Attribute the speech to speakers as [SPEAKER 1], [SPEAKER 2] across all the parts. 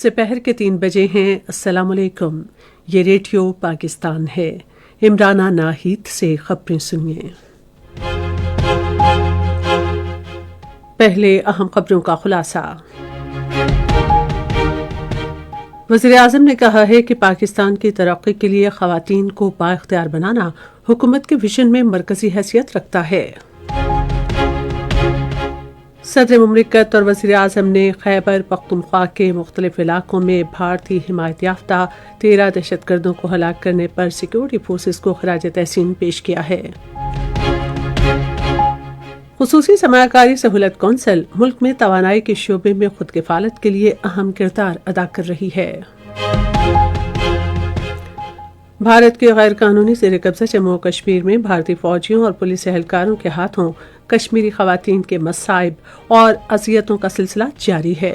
[SPEAKER 1] दोपहर के 3 बजे हैं। अस्सलाम वालेकुम। ये रेडियो पाकिस्तान है। इमराना नाहिद से खबरें सुनिए। पहले अहम खबरों का खुलासा। वज़ीर-ए-आज़म ने कहा है कि पाकिस्तान की तरक्की के लिए ख़वातीन को बाइख्तियार बनाना हुकूमत के विजन में मरकज़ी हैसियत रखता है। सदर मुमलिकत और वज़ीर-ए-आज़म ने खैबर पख्तूनख्वा के मुख्तलिफ इलाकों में भारतीय हिमायत याफ्ता 13 दहशतगर्दों को हलाक करने पर सिक्योरिटी फोर्सेस को खराज तहसीन पेश किया है। खुसूसी सरमायाकारी सहूलत कौंसिल मुल्क में तवानाई के शोबे में खुद किफालत के लिए अहम किरदार अदा कर रही है। भारत के गैर कानूनी ज़ेर कब्ज़ा जम्मू और कश्मीर में भारतीय फौजियों और पुलिस एहलकारों के हाथों कश्मीरी खवातीन के मसाइब और अज़ियतों का सिलसिला जारी है।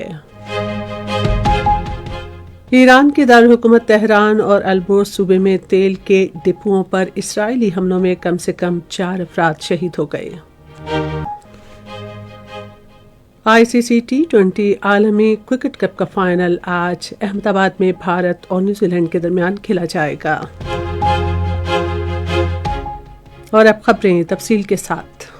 [SPEAKER 1] ईरान के दारुल-हुकूमत तेहरान और अलबोर्स सूबे में तेल के डिपुओं पर इसराइली हमलों में कम से कम 4 अफराद शहीद हो गए। ICC T20 आलमी क्रिकेट कप का फाइनल आज अहमदाबाद में भारत और न्यूजीलैंड के दरमियान खेला जाएगा। और अब खबरें तफसील के साथ।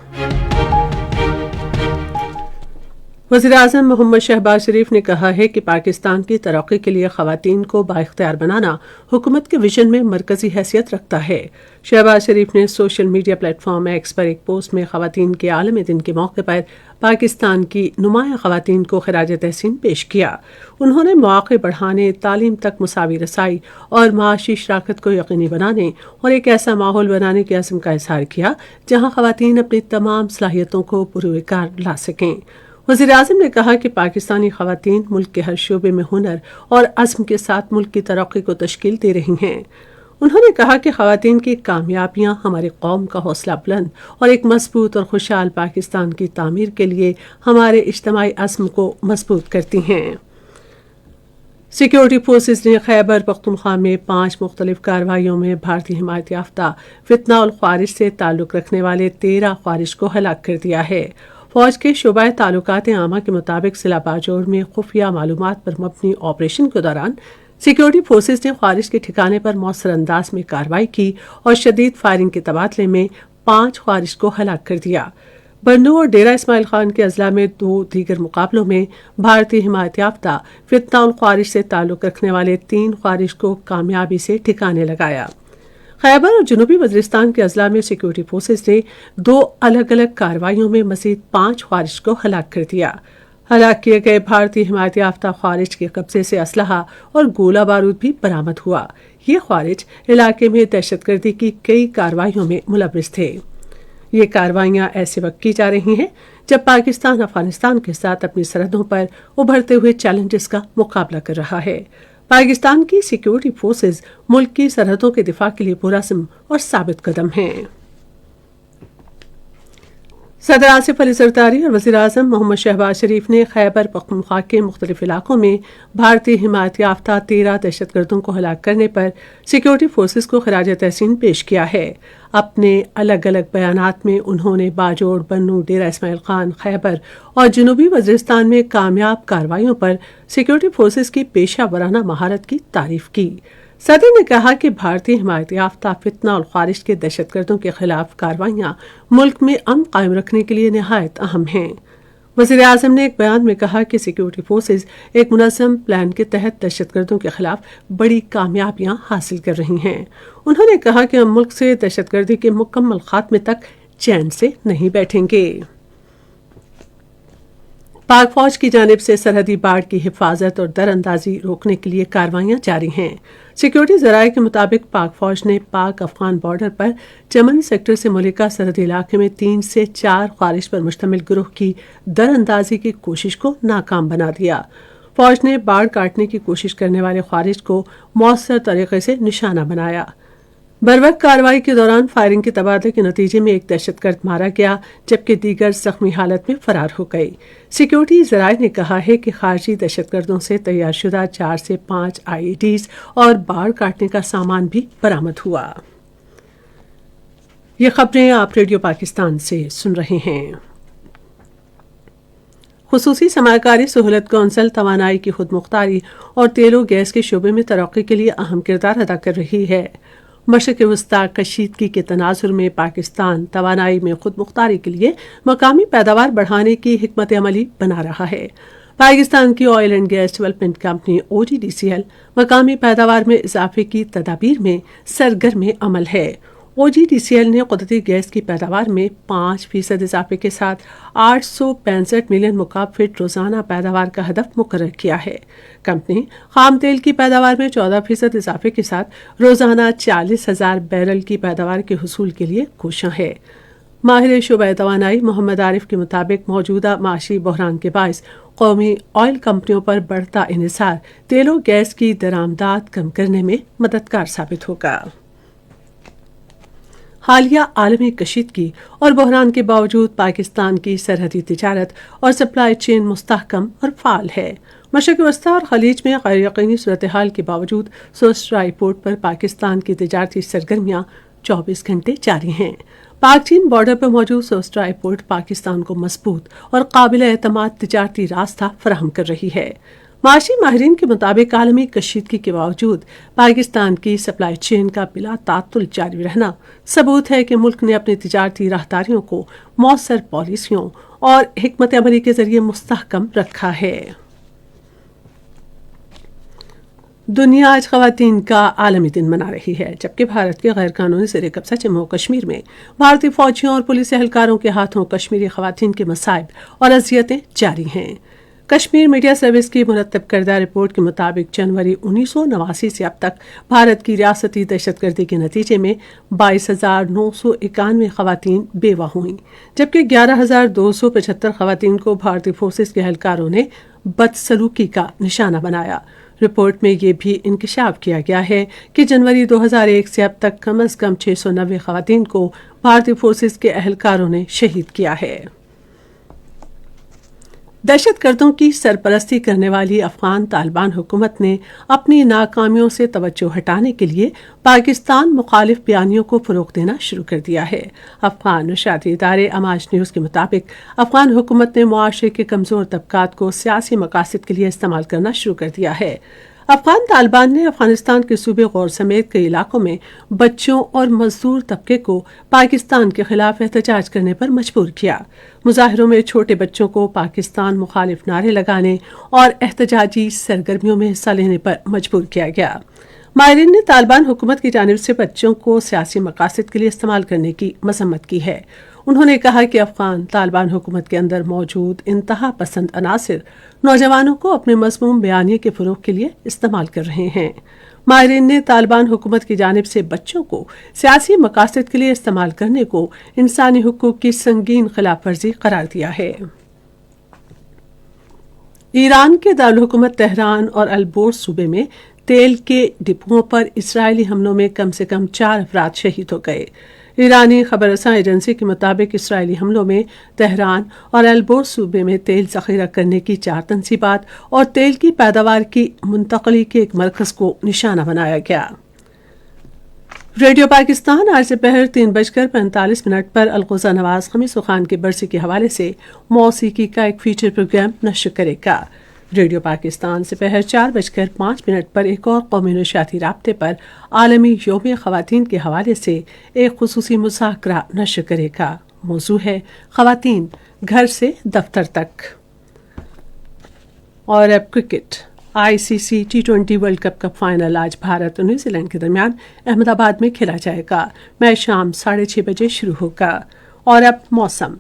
[SPEAKER 1] वज़ीर-ए-आज़म मोहम्मद शहबाज शरीफ ने कहा है कि पाकिस्तान की तरक्की के लिए ख़वातीन को बाइख्तियार बनाना हुकूमत के विजन में मरकज़ी हैसियत रखता है। शहबाज शरीफ ने सोशल मीडिया प्लेटफॉर्म एक्स पर एक पोस्ट में ख़वातीन के आलमी दिन के मौके पर पाकिस्तान की नुमाया ख़वातीन को खराज तहसीन पेश किया। उन्होंने मौक़े बढ़ाने, तालीम तक मुसावी रसाई और माशी शराकत को यकीनी बनाने और एक ऐसा माहौल बनाने के अज़्म का इज़हार किया जहाँ ख़वातीन अपनी तमाम सलाहियतों को पुरकार ला सकें। वज़ीर-ए-आज़म ने कहा कि पाकिस्तानी ख़वातीन मुल्क के हर शोबे में हुनर और अज़्म के साथ मुल्क की तरक्की को तश्कील दे रही हैं। उन्होंने कहा कि ख़वातीन की कामयाबियाँ हमारी कौम का हौसला बुलंद और एक मजबूत और खुशहाल पाकिस्तान की तामीर के लिए हमारे इज्तिमाई अज़्म को मजबूत करती हैं। सिक्योरिटी फोर्सेस ने खैबर पख्तूनख्वा में 5 मुख्तलिफ कार्रवाइयों में भारतीय हिमायत याफ्ता फितना और ख्वारिज से ताल्लुक़ रखने वाले 13 ख्वारिज को हलाक कर दिया है। फौज के शोबाए ताल्लुकात आमा के मुताबिक जिला बाजोड़ में खुफिया मालूमात पर मबनी ऑपरेशन के दौरान सिक्योरिटी फोर्सेस ने ख्वारिज के ठिकाने पर मौसर अंदाज में कार्रवाई की और शदीद फायरिंग के तबादले में 5 ख्वारिज को हलाक कर दिया। बन्नू और डेरा इस्माइल खान के अजला में 2 दीगर मुकाबलों में भारतीय हिमायत याफ्ता फितना और ख्वारिज से ताल्लुक़ रखने वाले 3 ख्वारिज को कामयाबी से ठिकाने लगाया। खैबर और जनूबी वज़ीरिस्तान के अजला में सिक्योरिटी फोर्सेस ने 2 अलग अलग कार्रवाइयों में मज़ीद 5 ख्वारिज को हलाक कर दिया। हलाक किए गए भारतीय हिमायत याफ्ता ख्वारिज के कब्जे से असलहा और गोला बारूद भी बरामद हुआ। ये ख्वारिज इलाके में दहशतगर्दी की कई कार्रवाइयों में मुलव्विस थे। ये कार्रवाइयाँ ऐसे वक्त की जा रही हैं जब पाकिस्तान अफगानिस्तान के साथ अपनी सरहदों पर उभरते हुए चैलेंजेस का मुकाबला कर रहा है। पाकिस्तान की सिक्योरिटी फोर्सेस मुल्क की सरहदों के दिफा के लिए पुरअज़्म और साबित कदम हैं। सदर आसिफ अली ज़रदारी और वज़ीर-ए-आज़म मोहम्मद शहबाज शरीफ ने खैबर पख्तूनख्वा के मुख्तलिफ इलाकों में भारतीय हिमायत याफ्ता 13 दहशतगर्दों को हलाक करने पर सिक्योरिटी फोर्सेस को खराज तहसीन पेश किया है। अपने अलग अलग बयानात में उन्होंने बाजोड़, बन्नू, डेरा इस्माइल खान, खैबर और जनूबी वज़ीरिस्तान में कामयाब कार्रवाइयों पर सिक्योरिटी फोर्सेस की पेशा वराना महारत की तारीफ की। सदर ने कहा कि भारतीय हिमायत याफ्ता फितना और ख्वारिज के दहशतगर्दों के खिलाफ कार्रवाइयाँ मुल्क में अमन कायम रखने के लिए निहायत अहम हैं। वज़ीर-ए-आज़म ने एक बयान में कहा कि सिक्योरिटी फोर्सेस एक मुनज़्ज़म प्लान के तहत दहशतगर्दों के खिलाफ बड़ी कामयाबियाँ हासिल कर रही हैं। उन्होंने कहा कि हम मुल्क से दहशतगर्दी के मुकम्मल खात्मे तक चैन से नहीं बैठेंगे। पाक फौज की जानिब से सरहदी बाढ़ की हिफाजत और दरअंदाजी रोकने के लिए कार्रवाइयाँ जारी हैं। सिक्योरिटी ज़राए के मुताबिक पाक फौज ने पाक अफगान बॉर्डर पर चमन सेक्टर से मुलिका सरहदी इलाके में 3 से 4 ख्वारिज पर मुश्तमिल गिरोह की दरअंदाजी की कोशिश को नाकाम बना दिया। फौज ने बाढ़ काटने की कोशिश करने वाले ख्वारिज को मौसर तरीके से निशाना बनाया। बरवक्त कार्रवाई के दौरान फायरिंग के तबादले के नतीजे में एक दहशतगर्द मारा गया जबकि दीगर जख्मी हालत में फरार हो गई। सिक्योरिटी ज़राए ने कहा है कि खारजी दहशतगर्दों से तैयारशुदा 4 से 5 IEDs और बाढ़ काटने का सामान भी बरामद हुआ। ये खबरें आप रेडियो पाकिस्तान से सुन रहे हैं। خصوصی سرمایہ सहूलत कौंसिल توانائی کی خود مختاری اور تیل و گیس کے شعبے میں ترقی کے لیے اہم کردار ادا کر رہی ہے۔ مشرق وسطی کشیدگی کے تناظر میں پاکستان توانائی میں خود مختاری کے لیے مقامی پیداوار بڑھانے کی حکمت عملی بنا رہا ہے۔ پاکستان کی oil and gas development company OGDCL مقامی پیداوار میں اضافے کی تدابیر میں سرگرم عمل ہے۔ OGDCL نے قدرتی گیس کی پیداوار میں 5% اضافے کے ساتھ 865 ملین مکعب فٹ روزانہ پیداوار کا ہدف مقرر کیا ہے۔ کمپنی خام تیل کی پیداوار میں 14% اضافے کے ساتھ روزانہ 40,000 بیرل کی پیداوار کے حصول کے لیے کوشاں ہے۔ ماہر شعبہ توانائی محمد عارف کے مطابق موجودہ معاشی بحران کے باعث قومی آئل کمپنیوں پر بڑھتا انحصار تیل و گیس کی درآمدات کم کرنے میں مددگار ثابت ہوگا۔ حالیہ عالمی کشیدگی اور بحران کے باوجود پاکستان کی سرحدی تجارت اور سپلائی چین مستحکم اور فعال ہے۔ مشرق وسطی اور خلیج میں غیر یقینی صورتحال کے باوجود سوسٹرا پورٹ پر پاکستان کی تجارتی سرگرمیاں 24 گھنٹے جاری ہیں۔ پاک چین بارڈر پر موجود سوسٹرا پورٹ پاکستان کو مضبوط اور قابل اعتماد تجارتی راستہ فراہم کر رہی ہے۔ معاشی ماہرین کے مطابق عالمی کشیدگی کے باوجود پاکستان کی سپلائی چین کا بلا تعطل جاری رہنا ثبوت ہے کہ ملک نے اپنی تجارتی راہداریوں کو مؤثر پالیسیوں اور حکمت عملی کے ذریعے مستحکم رکھا ہے۔ دنیا آج خواتین کا عالمی دن منا رہی ہے، جبکہ بھارت کے غیر قانونی زیر قبضہ جموں و کشمیر میں بھارتی فوجیوں اور پولیس اہلکاروں کے ہاتھوں کشمیری خواتین کے مصائب اور اذیتیں جاری ہیں۔ کشمیر میڈیا سروس کی مرتب کردہ رپورٹ کے مطابق جنوری 1989 سے اب تک بھارت کی ریاستی دہشت گردی کے نتیجے میں 22,991 خواتین بیوہ ہوئیں، جبکہ 11,275 خواتین کو بھارتی فورسز کے اہلکاروں نے بدسلوکی کا نشانہ بنایا۔ رپورٹ میں یہ بھی انکشاف کیا گیا ہے کہ جنوری 2001 سے اب تک کم از کم 690 خواتین کو بھارتی فورسز کے اہلکاروں نے شہید کیا ہے۔ دہشت گردوں کی سرپرستی کرنے والی افغان طالبان حکومت نے اپنی ناکامیوں سے توجہ ہٹانے کے لیے پاکستان مخالف بیانیوں کو فروغ دینا شروع کر دیا ہے۔ افغان نشریاتی ادارے اماج نیوز کے مطابق افغان حکومت نے معاشرے کے کمزور طبقات کو سیاسی مقاصد کے لیے استعمال کرنا شروع کر دیا ہے۔ افغان طالبان نے افغانستان کے صوبے غور سمیت کئی علاقوں میں بچوں اور مزدور طبقے کو پاکستان کے خلاف احتجاج کرنے پر مجبور کیا۔ مظاہروں میں چھوٹے بچوں کو پاکستان مخالف نعرے لگانے اور احتجاجی سرگرمیوں میں حصہ لینے پر مجبور کیا گیا۔ ماہرین نے طالبان حکومت کی جانب سے بچوں کو سیاسی مقاصد کے لیے استعمال کرنے کی مذمت کی ہے۔ انہوں نے کہا کہ افغان طالبان حکومت کے اندر موجود انتہا پسند عناصر نوجوانوں کو اپنے مضمون بیانیے کے فروغ کے لیے استعمال کر رہے ہیں۔ ماہرین نے طالبان حکومت کی جانب سے بچوں کو سیاسی مقاصد کے لیے استعمال کرنے کو انسانی حقوق کی سنگین خلاف ورزی قرار دیا ہے۔ ایران کے دارالحکومت تہران اور البورز صوبے میں تیل کے ڈپوؤں پر اسرائیلی حملوں میں کم سے کم 4 افراد شہید ہو گئے۔ ایرانی خبر رساں ایجنسی کے مطابق اسرائیلی حملوں میں تہران اور البورز صوبے میں تیل ذخیرہ کرنے کی 4 تنصیبات اور تیل کی پیداوار کی منتقلی کے ایک مرکز کو نشانہ بنایا گیا۔ ریڈیو پاکستان آج دوپہر 3:45 پر الغوزہ نواز خمیس خان کے برسی کے حوالے سے موسیقی کا ایک فیچر پروگرام نشر کرے گا۔ ریڈیو پاکستان سے دوپہر 4:05 پر ایک اور قومی نشریاتی رابطے پر عالمی یوم خواتین کے حوالے سے ایک خصوصی مذاکرہ نشر کرے گا۔ موضوع ہے خواتین گھر سے دفتر تک۔ اور اب cricket. ICC T20 world cup کا فائنل آج بھارت اور نیوزی لینڈ کے درمیان احمد آباد میں کھیلا جائے گا۔ میچ شام 6:30 بجے شروع ہوگا۔ اور اب موسم۔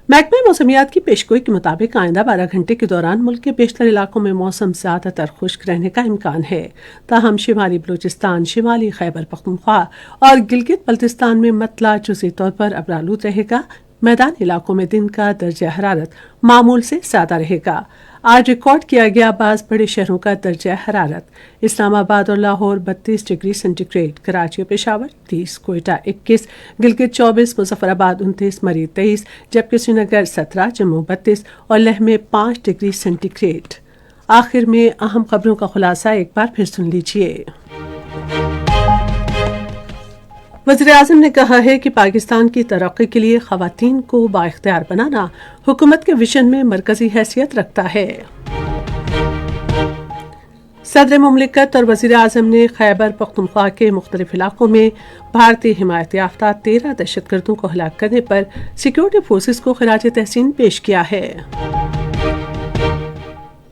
[SPEAKER 1] محکمہ موسمیات کی پیشگوئی کے مطابق آئندہ 12 گھنٹے کے دوران ملک کے بیشتر علاقوں میں موسم زیادہ تر خشک رہنے کا امکان ہے، تاہم شمالی بلوچستان، شمالی خیبر پختونخوا اور گلگت بلتستان میں مطلع جزئی طور پر ابرآلود رہے گا۔ میدانی علاقوں میں دن کا درجہ حرارت معمول سے زیادہ رہے گا۔ آج ریکارڈ کیا گیا بعض بڑے شہروں کا درجہ حرارت: اسلام آباد اور Lahore 32 degree centigrade, Karachi اور پشاور 30، کوئٹہ 21، گلگت 24، مظفر آباد 29، مریض 23، جبکہ سری نگر 17، جموں 32 اور لیہ میں 5 ڈگری سینٹی گریڈ۔ آخر میں اہم خبروں کا خلاصہ ایک بار پھر سن لیجیے۔ वज़ीर-ए-आज़म ने कहा है कि पाकिस्तान की तरक्की के लिए ख़वातीन को बाइख्तियार बनाना हुकूमत के विजन में मरकज़ी हैसियत रखता है। सदर मुमलिकत और वज़ीर-ए-आज़म ने खैबर पख्तूनख्वा के मुख्तलिफ इलाकों में भारतीय हिमायत याफ्ता 13 दहशतगर्दों को हलाक करने पर सिक्योरिटी फोर्सेस को खिराज तहसीन पेश किया है।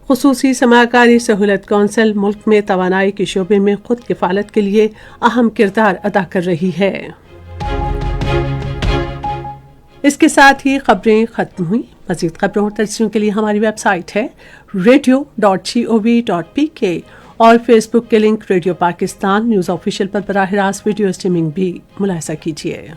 [SPEAKER 1] खुसूसी समाकारी सहूलत कौंसिल मुल्क में तवानाई के शोबे में खुद किफालत के लिए अहम किरदार अदा कर रही है। इसके साथ ही खबरें खत्म हुई। मज़ीद खबरों और तस्वीरों के लिए हमारी वेबसाइट है radio.gov.pk और फेसबुक के link radio Pakistan news official पर बराह रास्त वीडियो स्ट्रीमिंग भी मुलाहिजा कीजिए।